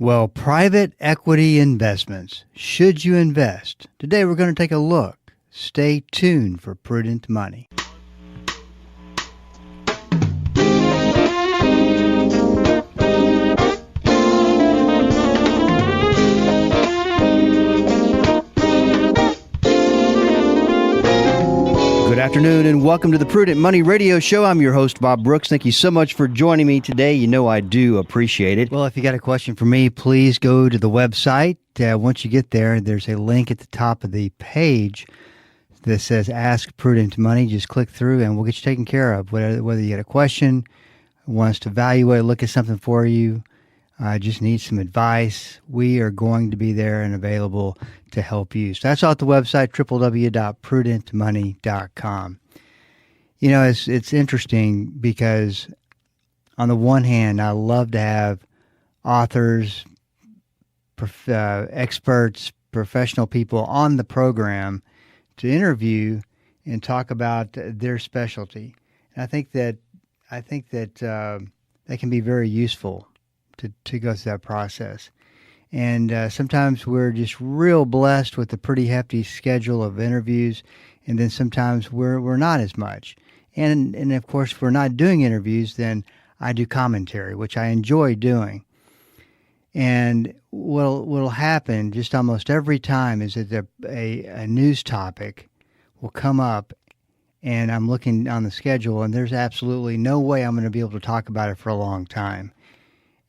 Well, private equity investments. Should you invest? Today we're going to take a look. Stay tuned for Prudent Money. Good afternoon and welcome to the Prudent Money Radio Show. I'm your host, Bob Brooks. Thank you so much for joining me today. You know I do appreciate it. Well, if you got a question for me, please go to the website. Once you get there, there's a link at the top of the page that says Ask Prudent Money. Just click through and we'll get you taken care of. Whether you got a question, want us to evaluate, look at something for you, just need some advice, we are going to be there and available to help you. So that's all at the website, www.prudentmoney.com. You know, it's interesting because on the one hand, I love to have authors, experts, professional people on the program to interview and talk about their specialty. And I think that that can be very useful to go through that process. And sometimes we're just real blessed with a pretty hefty schedule of interviews, and then sometimes we're not as much. And of course, if we're not doing interviews, then I do commentary, which I enjoy doing. And what'll happen just almost every time is that a news topic will come up, and I'm looking on the schedule, and there's absolutely no way I'm going to be able to talk about it for a long time.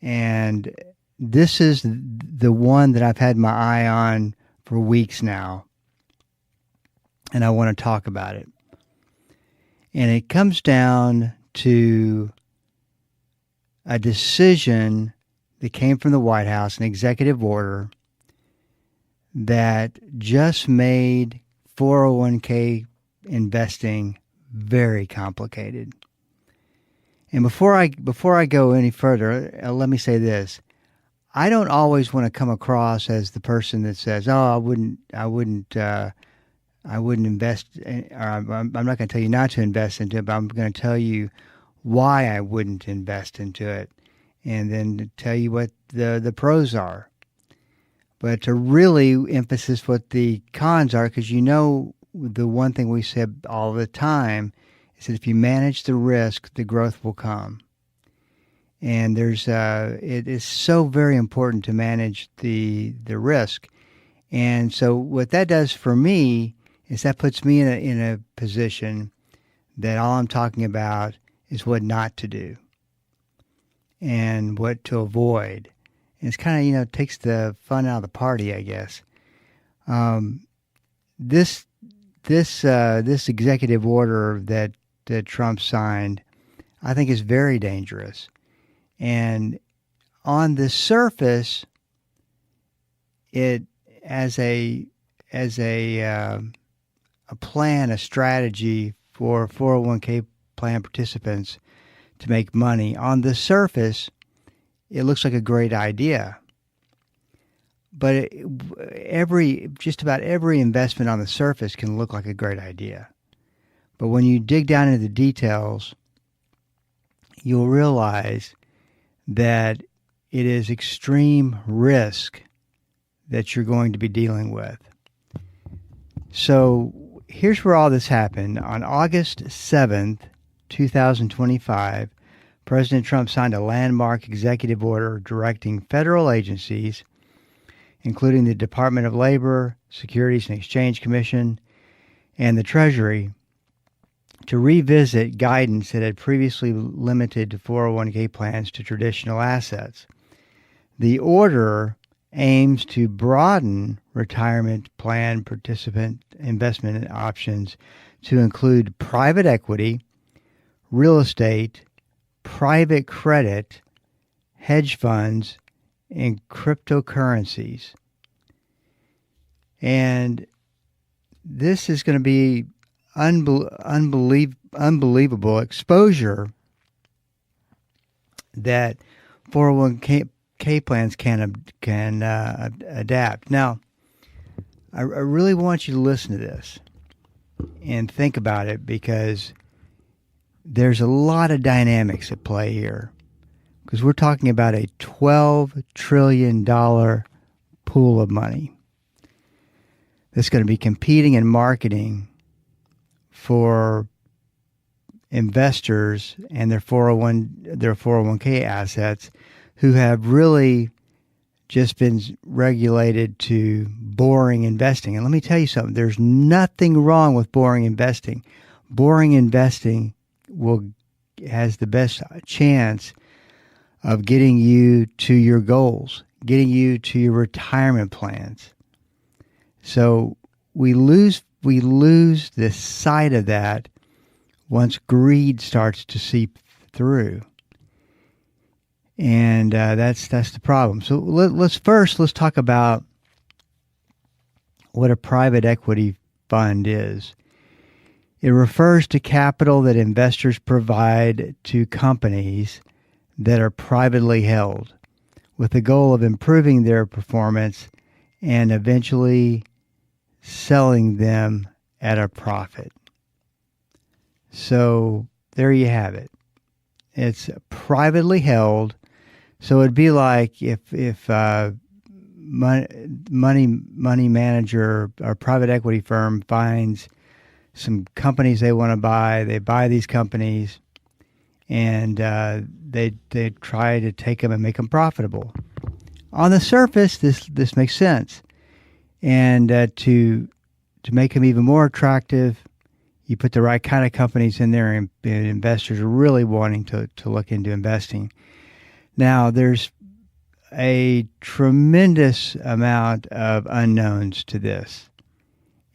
And this is the one that I've had my eye on for weeks now, and I want to talk about it. And it comes down to a decision that came from the White House, an executive order that just made 401k investing very complicated. And before I go any further, let me say this. I don't always want to come across as the person that says, "Oh, I wouldn't invest," or I'm not going to tell you not to invest into it, but I'm going to tell you why I wouldn't invest into it, and then tell you what the pros are. But to really emphasize what the cons are, because you know the one thing we said all the time is that if you manage the risk, the growth will come. And it is so very important to manage the risk. And so what that does for me is that puts me in a position that all I'm talking about is what not to do and what to avoid. And it's kind of, takes the fun out of the party, I guess. This executive order that Trump signed, I think is very dangerous. And on the surface, it as a plan, a strategy for 401k plan participants to make money. On the surface, it looks like a great idea. But just about every investment on the surface can look like a great idea. But when you dig down into the details, you'll realize that it is extreme risk that you're going to be dealing with. So here's where all this happened. On August 7th, 2025, President Trump signed a landmark executive order directing federal agencies, including the Department of Labor, Securities and Exchange Commission, and the Treasury, to revisit guidance that had previously limited 401k plans to traditional assets. The order aims to broaden retirement plan participant investment options to include private equity, real estate, private credit, hedge funds, and cryptocurrencies. And this is going to be unbelievable exposure that 401k plans can adapt. Now, I really want you to listen to this and think about it, because there's a lot of dynamics at play here. because we're talking about a $12 trillion pool of money that's going to be competing and marketing for investors and their 401k assets who have really just been relegated to boring investing. And let me tell you something, there's nothing wrong with boring investing. Boring investing has the best chance of getting you to your goals, getting you to your retirement plans. So we lose the sight of that once greed starts to seep through. And that's the problem. So let's talk about what a private equity fund is. It refers to capital that investors provide to companies that are privately held with the goal of improving their performance and eventually selling them at a profit. So there you have it. It's privately held. So it'd be like if money manager or private equity firm finds some companies they want to buy, they buy these companies, and they try to take them and make them profitable. On the surface, this makes sense, and to make them even more attractive, you put the right kind of companies in there, and investors are really wanting to look into investing. Now, there's a tremendous amount of unknowns to this.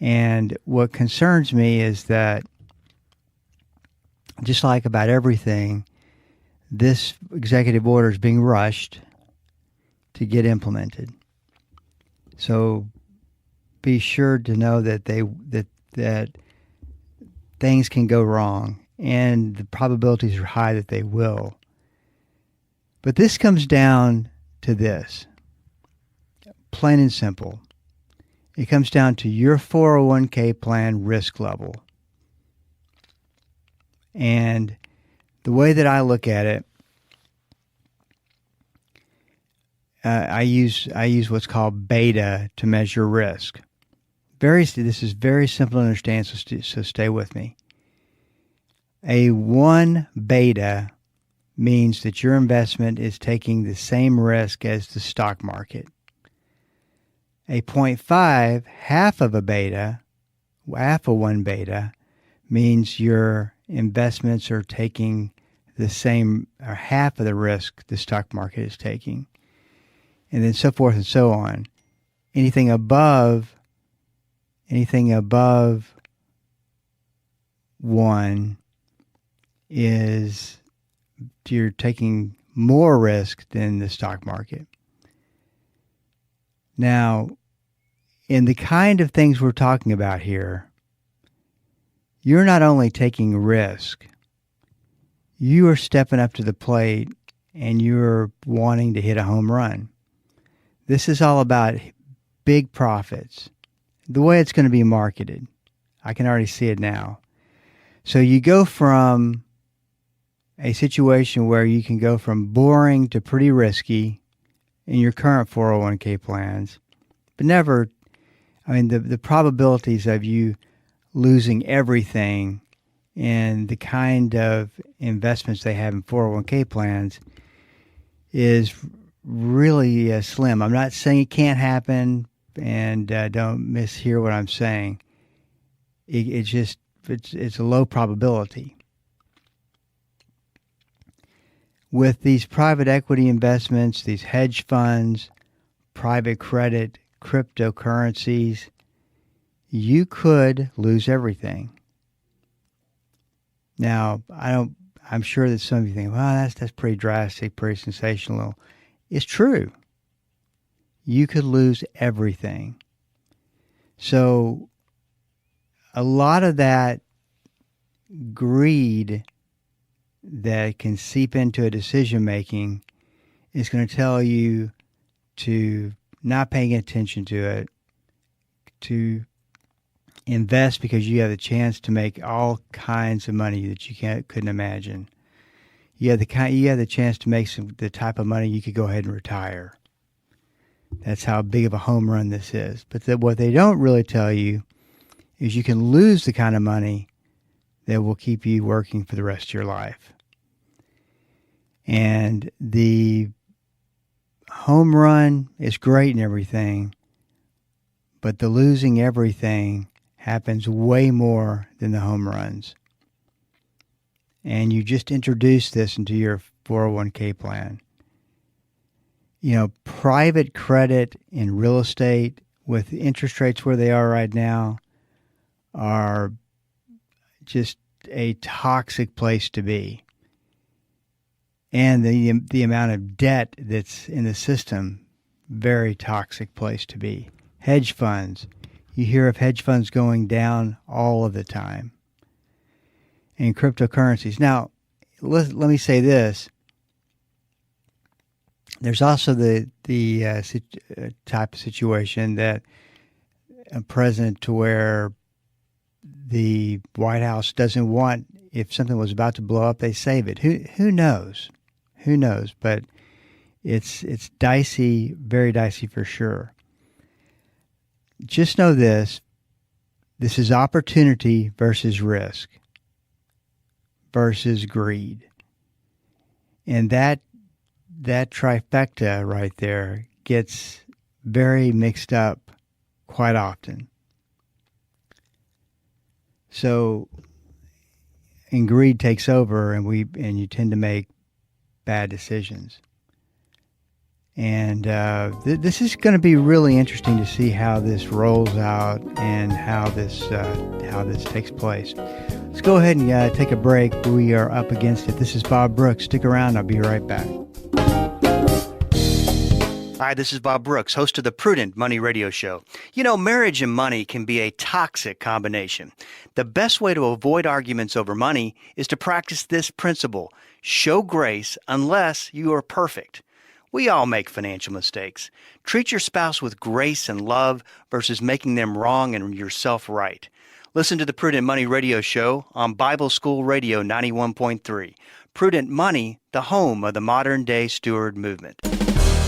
And what concerns me is that, just like about everything, this executive order is being rushed to get implemented. So be sure to know that that things can go wrong, and the probabilities are high that they will. But this comes down to this, plain and simple. It comes down to your 401k plan risk level. And the way that I look at it, I use what's called beta to measure risk. This is very simple to understand, so stay with me. A 1 beta means that your investment is taking the same risk as the stock market. A 0.5, half of 1 beta, means your investments are taking the same or half of the risk the stock market is taking. And then so forth and so on. Anything above 1 is you're taking more risk than the stock market. Now, in the kind of things we're talking about here, you're not only taking risk, you are stepping up to the plate and you're wanting to hit a home run. This is all about big profits. The way it's going to be marketed, I can already see it now. So you go from a situation where you can go from boring to pretty risky in your current 401k plans, but the probabilities of you losing everything in the kind of investments they have in 401k plans is really slim. I'm not saying it can't happen, and don't mishear what I'm saying. It's a low probability. With these private equity investments, these hedge funds, private credit, cryptocurrencies, you could lose everything. Now, I'm sure that some of you think, well, that's pretty drastic, pretty sensational. It's true. You could lose everything. So a lot of that greed that can seep into a decision making is going to tell you to not paying attention to it, to invest because you have the chance to make all kinds of money that you couldn't imagine. you have the chance to make the type of money you could go ahead and retire. That's how big of a home run this is. But what they don't really tell you is you can lose the kind of money that will keep you working for the rest of your life. And the home run is great and everything, but the losing everything happens way more than the home runs. And you just introduce this into your 401k plan. Private credit in real estate with interest rates where they are right now are just a toxic place to be. And the amount of debt that's in the system, very toxic place to be. Hedge funds. You hear of hedge funds going down all of the time. And cryptocurrencies. Now, let me say this. There's also the type of situation that a president to where the White House doesn't want, if something was about to blow up, they save it. Who knows? Who knows? But it's dicey, very dicey for sure. Just know this. This is opportunity versus risk versus greed. And that trifecta right there gets very mixed up quite often. So, and greed takes over, and you tend to make bad decisions. And this is going to be really interesting to see how this rolls out and how this takes place. Let's go ahead and take a break. We are up against it. This is Bob Brooks. Stick around. I'll be right back. Hi, this is Bob Brooks, host of the Prudent Money Radio Show. Marriage and money can be a toxic combination. The best way to avoid arguments over money is to practice this principle: show grace unless you are perfect. We all make financial mistakes. Treat your spouse with grace and love versus making them wrong and yourself right. Listen to the Prudent Money Radio Show on Bible School Radio 91.3. Prudent Money, the home of the modern-day steward movement.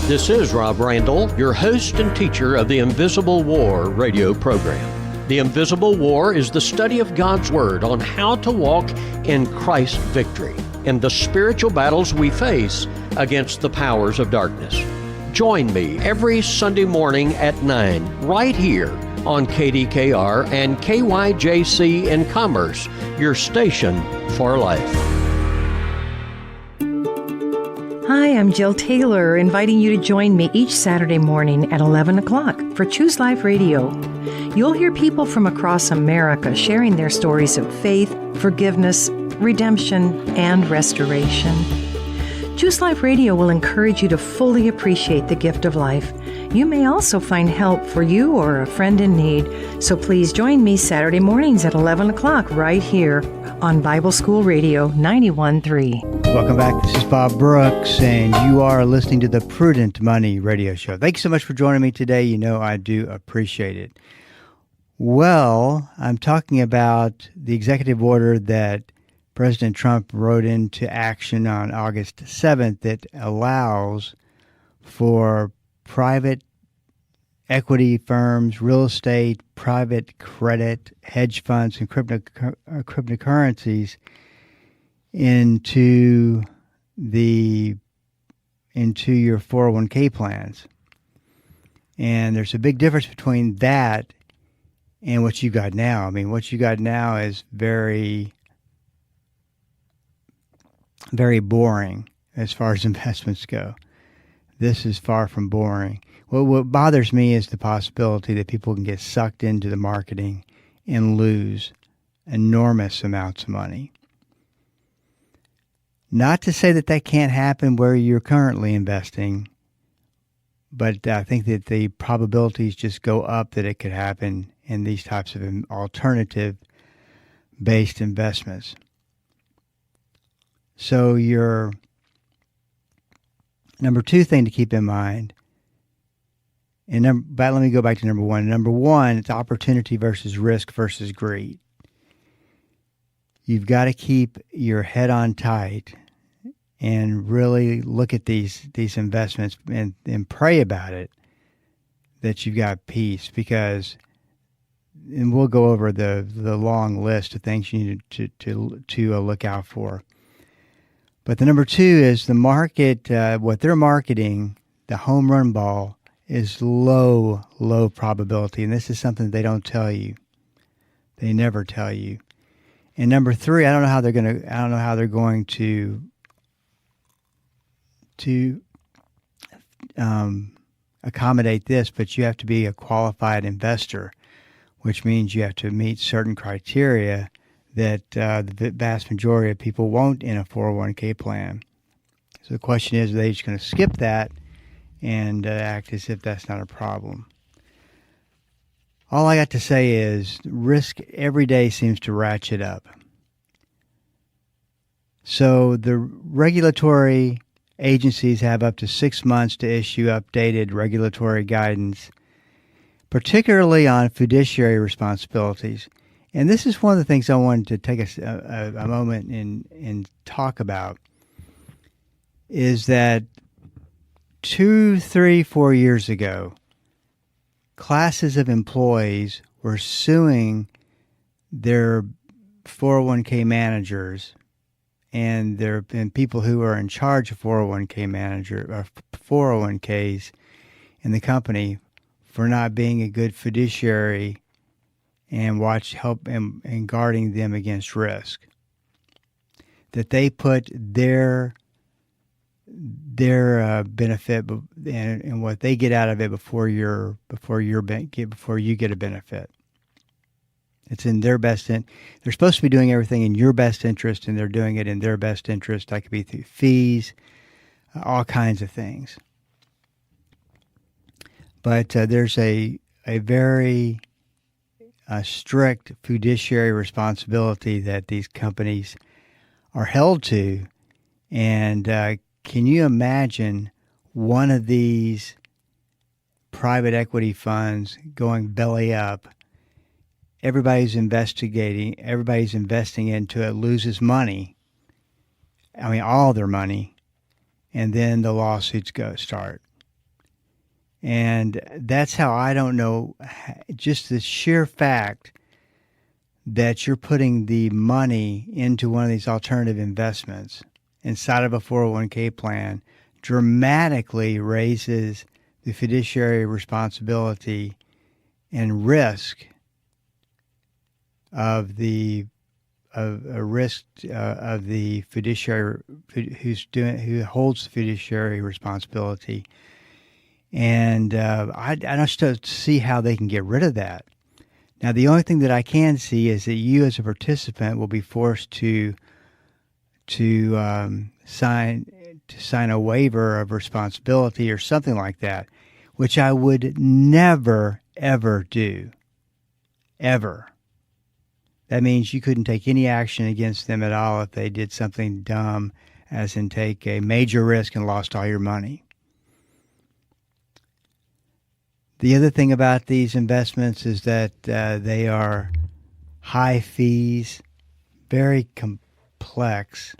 This is Rob Randall, your host and teacher of the Invisible War radio program. The Invisible War is the study of God's Word on how to walk in Christ's victory and the spiritual battles we face against the powers of darkness. Join me every Sunday morning at 9 right here on KDKR and KYJC in Commerce, your station for life. Hi, I'm Jill Taylor, inviting you to join me each Saturday morning at 11 o'clock for Choose Life Radio. You'll hear people from across America sharing their stories of faith, forgiveness, redemption, and restoration. Choose Life Radio will encourage you to fully appreciate the gift of life. You may also find help for you or a friend in need. So please join me Saturday mornings at 11 o'clock right here on Bible School Radio 91.3. Welcome back. This is Bob Brooks, and you are listening to the Prudent Money Radio Show. Thank you so much for joining me today. I do appreciate it. Well, I'm talking about the executive order that President Trump wrote into action on August 7th that allows for private equity firms, real estate, private credit, hedge funds, and cryptocurrencies into your 401k plans. And there's a big difference between that and what you got now. I mean, what you got now is very, very boring as far as investments go. This is far from boring. What bothers me is the possibility that people can get sucked into the marketing and lose enormous amounts of money. Not to say that can't happen where you're currently investing, but I think that the probabilities just go up that it could happen in these types of alternative-based investments. So your number two thing to keep in mind, but let me go back to number one. Number one, it's opportunity versus risk versus greed. You've got to keep your head on tight and really look at these investments and pray about it, that you've got peace. Because, and we'll go over the long list of things you need to look out for. But the number two is the market. What they're marketing, the home run ball, is low probability, and this is something they don't tell you. They never tell you. And number three, I don't know how they're going to accommodate this, but you have to be a qualified investor, which means you have to meet certain criteria that the vast majority of people won't in a 401k plan. So the question is, are they just going to skip that and act as if that's not a problem? All I got to say is risk every day seems to ratchet up. So the regulatory agencies have up to 6 months to issue updated regulatory guidance, particularly on fiduciary responsibilities. And this is one of the things I wanted to take a moment and talk about, is that 2, 3, 4 years ago, classes of employees were suing their 401k managers and people who are in charge of 401ks in the company for not being a good fiduciary and help and guarding them against risk. That they put their benefit and what they get out of it before you get a benefit. It's in their best interest. They're supposed to be doing everything in your best interest, and they're doing it in their best interest. That could be through fees, all kinds of things. But there's a very strict fiduciary responsibility that these companies are held to. And can you imagine one of these private equity funds going belly up? Everybody's investing into it, loses money. I mean, all their money. And then the lawsuits start. And that's how I don't know, just the sheer fact that you're putting the money into one of these alternative investments inside of a 401k plan dramatically raises the fiduciary responsibility and risk of the fiduciary who holds the fiduciary responsibility. And I don't see how they can get rid of that. Now, the only thing that I can see is that you as a participant will be forced to sign a waiver of responsibility or something like that, which I would never, ever do. Ever. That means you couldn't take any action against them at all if they did something dumb, as in take a major risk and lost all your money. The other thing about these investments is that they are high fees, very complex,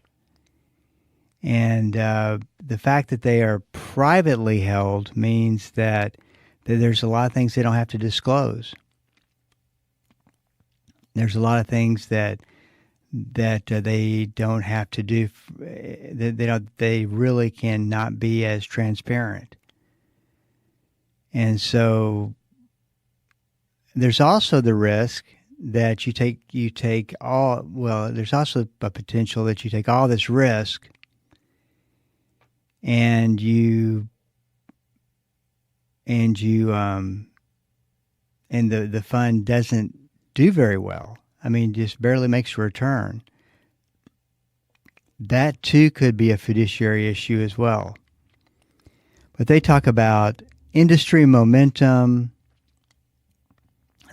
and the fact that they are privately held means that there's a lot of things they don't have to disclose. There's a lot of things that they don't have to do. They really cannot be as transparent. And so there's also the risk that there's also a potential that you take all this risk and the fund doesn't do very well. I mean, just barely makes a return. That too could be a fiduciary issue as well. But they talk about industry momentum.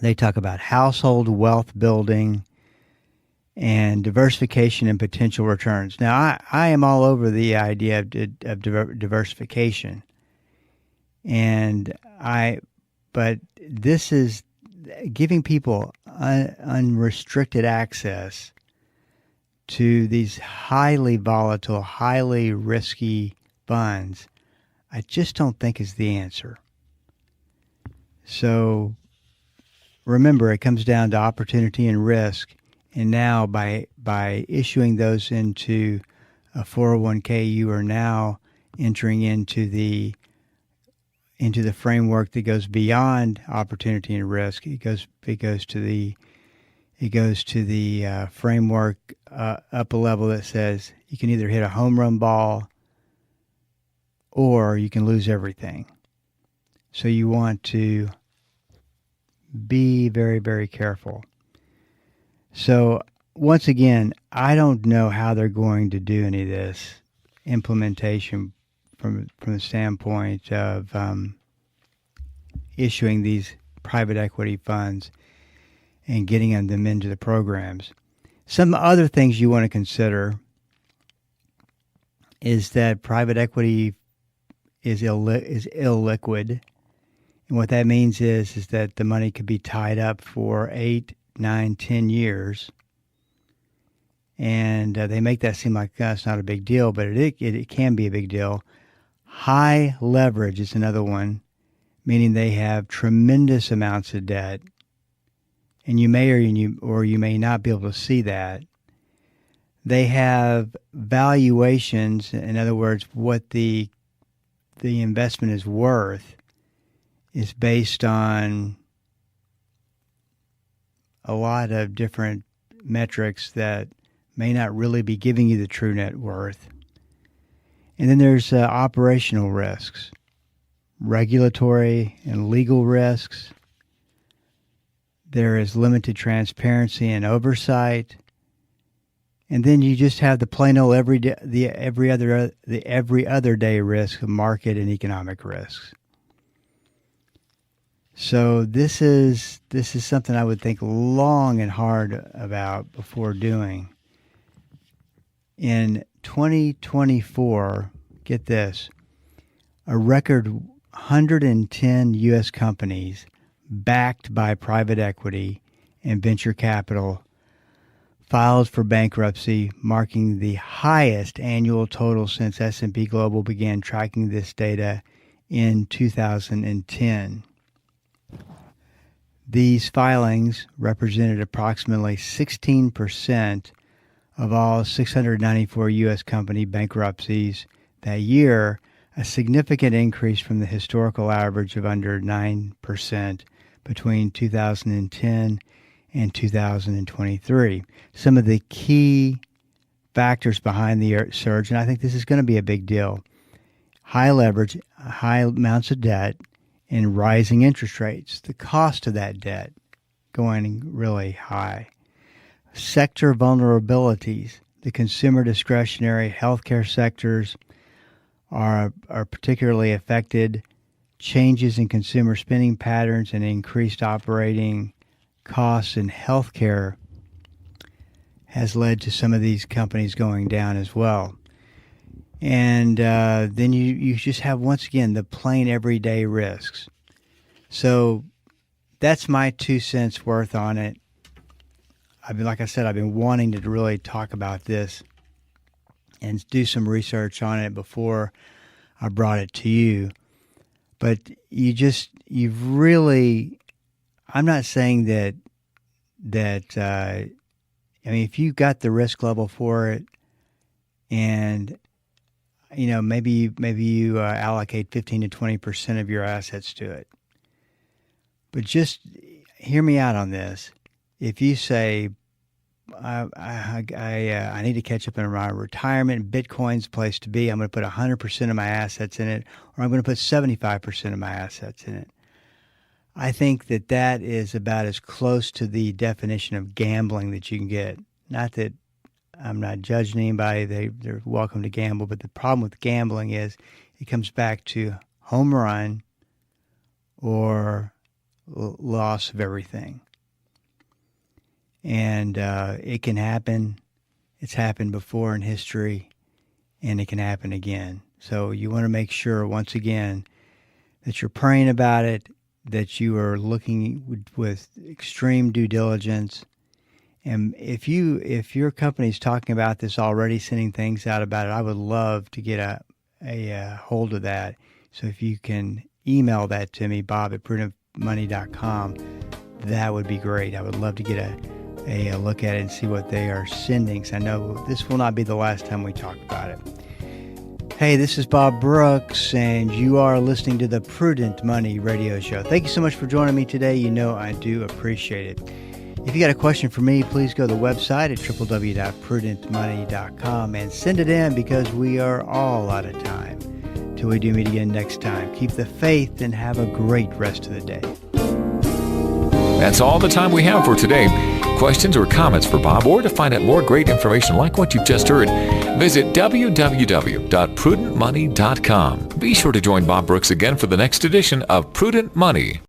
They talk about household wealth building and diversification and potential returns. Now, I am all over the idea of diversification, but this is giving people unrestricted access to these highly volatile, highly risky funds, I just don't think is the answer. So remember, it comes down to opportunity and risk. And now by issuing those into a 401k, you are now entering into the framework that goes beyond opportunity and risk. It goes to the framework up a level that says you can either hit a home run ball or you can lose everything. So you want to be very, very careful. So once again, I don't know how they're going to do any of this implementation from the standpoint of issuing these private equity funds and getting them into the programs. Some other things you want to consider is that private equity is illiquid. And what that means is that the money could be tied up for 8, 9, 10 years. And they make that seem like it's not a big deal, but it can be a big deal. High leverage is another one, meaning they have tremendous amounts of debt. And you may or you may not be able to see that. They have valuations, in other words, what the investment is worth is based on a lot of different metrics that may not really be giving you the true net worth. And then there's operational risks, regulatory and legal risks. There is limited transparency and oversight. And then you just have the plain old every other day risk of market and economic risks. So this is something I would think long and hard about before doing. In 2024, get this, a record 110 U.S. companies backed by private equity and venture capital filed for bankruptcy, marking the highest annual total since S&P Global began tracking this data in 2010. These filings represented approximately 16% of all 694 U.S. company bankruptcies that year, a significant increase from the historical average of under 9% between 2010 and 2023. Some of the key factors behind the surge, and I think this is going to be a big deal: high leverage, high amounts of debt, and rising interest rates. The cost of that debt going really high. Sector vulnerabilities. The consumer discretionary healthcare sectors are particularly affected. Changes in consumer spending patterns and increased operating costs in healthcare has led to some of these companies going down as well. And then you just have, once again, the plain everyday risks. So that's my 2 cents worth on it. Like I said, I've been wanting to really talk about this and do some research on it before I brought it to you. But I'm not saying that if you got the risk level for it, and maybe you allocate 15 to 20% of your assets to it. But just hear me out on this. If you say, I need to catch up in my retirement, Bitcoin's the place to be, I'm going to put 100% of my assets in it, or I'm going to put 75% of my assets in it. I think that is about as close to the definition of gambling that you can get. Not that I'm not judging anybody, they're welcome to gamble, but the problem with gambling is it comes back to home run or loss of everything. And it can happen. It's happened before in history, and it can happen again. So you want to make sure, once again, that you're praying about it, that you are looking with extreme due diligence, And if your company's talking about this already, sending things out about it, I would love to get a hold of that. So if you can email that to me, bob@prudentmoney.com, that would be great. I would love to get a look at it and see what they are sending. So I know this will not be the last time we talk about it. Hey, this is Bob Brooks, and you are listening to the Prudent Money Radio Show. Thank you so much for joining me today. You know I do appreciate it. If you got a question for me, please go to the website at www.prudentmoney.com and send it in, because we are all out of time. Till we do meet again next time, keep the faith and have a great rest of the day. That's all the time we have for today. Questions or comments for Bob, or to find out more great information like what you've just heard, visit www.prudentmoney.com. Be sure to join Bob Brooks again for the next edition of Prudent Money.